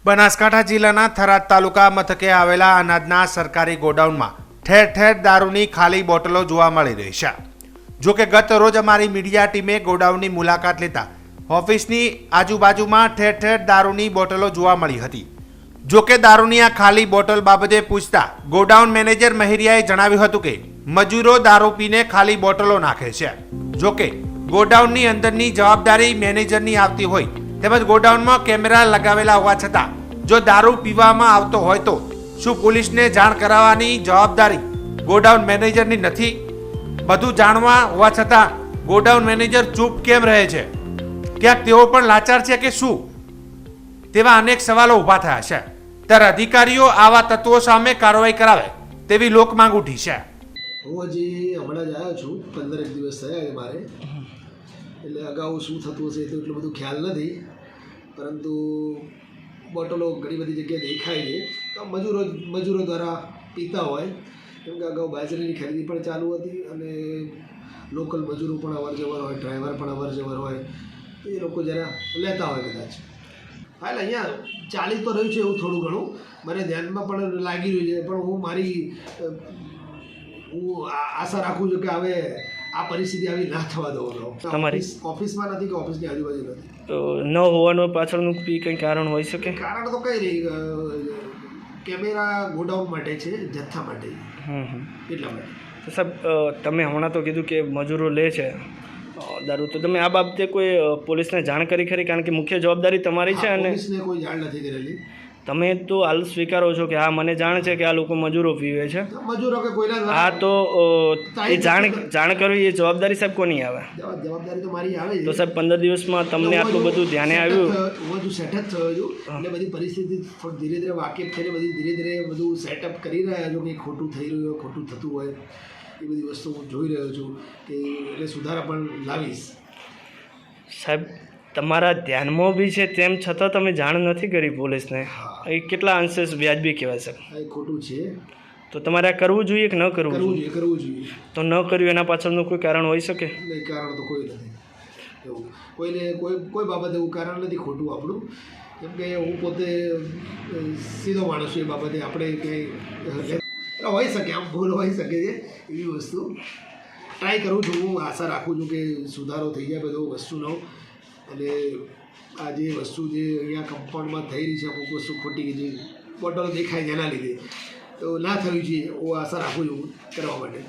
બનાસકાંઠા જિલ્લાના થરાદ તાલુકા મથકે આવેલા અનાજના સરકારી ગોડાઉનમાં ઠેર ઠેર દારૂની ખાલી બોટલો જોવા મળી રહી છે। જોકે ગત રોજ અમારી મીડિયા ટીમે ગોડાઉનની મુલાકાત લેતા ઓફિસની આજુબાજુમાં ઠેર ઠેર દારૂની બોટલો જોવા મળી હતી। જોકે દારૂની આ ખાલી બોટલ બાબતે પૂછતા ગોડાઉન મેનેજર મહેરિયાએ જણાવ્યું હતું કે મજૂરો દારૂ પીને ખાલી બોટલો નાખે છે। જોકે ગોડાઉનની અંદરની જવાબદારી મેનેજરની આવતી હોય તેમજ ગોડાઉનમાં કેમેરા લગાવેલા હોવા છતાં જો દારૂ પીવામાં આવતો હોય તો શું પોલીસને જાણ કરાવવાની જવાબદારી ગોડાઉન મેનેજરની નથી? બધું જાણવા હોવા છતાં ગોડાઉન મેનેજર ચૂપ કેમ રહે છે? ક્યાંક તેઓ પણ લાચાર છે કે શું? તેવા અનેક સવાલો ઊભા થયા છે। ત્યારે અધિકારીઓ આવા તત્વો સામે કાર્યવાહી કરાવે તેવી લોક માંગ ઉઠી છે। હું હજી હમણાં જ આવ્યો છું, 15 દિવસ થયા છે મારે, એટલે અગાઉ શું થતું હશે તો એટલું બધું ખ્યાલ નથી, પરંતુ બોટલો ઘણી બધી જગ્યાએ દેખાય છે તો મજૂરો દ્વારા પીતા હોય, કેમ કે અગાઉ બાજરીની ખરીદી પણ ચાલુ હતી અને લોકલ મજૂરો પણ અવર જવર હોય, ડ્રાઈવર પણ અવર જવર હોય, એ લોકો જરા લેતા હોય કદાચ। હા, એટલે અહીંયા ચાલી તો રહ્યું છે એવું થોડું ઘણું મને ધ્યાનમાં પણ લાગી રહ્યું છે, પણ હું આશા રાખું છું કે હવે આ પરિસ્થિતિ આવી ના થવા દો। તમારી ઓફિસમાં નથી કે ઓફિસની આજુબાજુ નથી તો ન હોવાનું પાછળનું કંઈ કારણ હોઈ શકે? કારણ તો કંઈ નહીં, કેમેરા ગોડાઉન માટે છે, જથ્થા માટે, એટલા માટે। તો સાહેબ, તમે હમણાં તો કીધું કે મજૂરો લે છે દારૂ, તો તમે આ બાબતે કોઈ પોલીસને જાણ કરી ખરી? કારણ કે મુખ્ય જવાબદારી તમારી છે અને પોલીસને કોઈ જાણ નથી કરેલી। તમે તો હાલ સ્વીકારો છો કે હા મને જાણ છે કે આ લોકો મજૂરો પીવે છે, મજૂરો કે કોઈના હા, તો એ જાણ કરવી એ જવાબદારી સાહેબ કોની આવે? જવાબદારી તો મારી આવે છે। તો સાહેબ 15 દિવસમાં તમને આટલું બધું ધ્યાને આવ્યું? હું હજુ સેટ જ થયો છું, એટલે બધી પરિસ્થિતિ ધીરે ધીરે વાકેફ થઈને બધી ધીરે ધીરે બધું સેટઅપ કરી રહ્યા છો કે ખોટું થઈ રહ્યું હોય, ખોટું થતું હોય, એ બધી વસ્તુ હું જોઈ રહ્યો છું કે એટલે સુધારા પણ લાવીશ। સાહેબ, તમારા ધ્યાનમાં બી છે તેમ છતાં તમે જાણ નથી કરી પોલીસને, એ કેટલા અંશે વ્યાજબી કહેવાય છે? એ ખોટું છે, તો તમારે આ કરવું જોઈએ કે ન કરવું જોઈએ? કરવું જોઈએ। તો ન કર્યું એના પાછળનું કોઈ કારણ હોઈ શકે? નહીં, કારણ તો કોઈ નથી એવું, કોઈને કોઈ બાબતે એવું કારણ નથી ખોટું આપણું, કેમ કે હું પોતે સીધો માણસ છું, એ બાબતે આપણે કંઈ હોઈ શકે, આમ ભૂલ હોઈ શકે છે, એવી વસ્તુ ટ્રાય કરું છું। હું આશા રાખું છું કે સુધારો થઈ જાય બધો વસ્તુનો, અને આ જે વસ્તુ જે અહીંયા કમ્પાઉન્ડમાં થઈ રહી છે અમુક વસ્તુ ખોટી, જે બોટલો દેખાય જેના લીધે તો ના થવી જોઈએ, હું આશા રાખું છું કરવા માટે।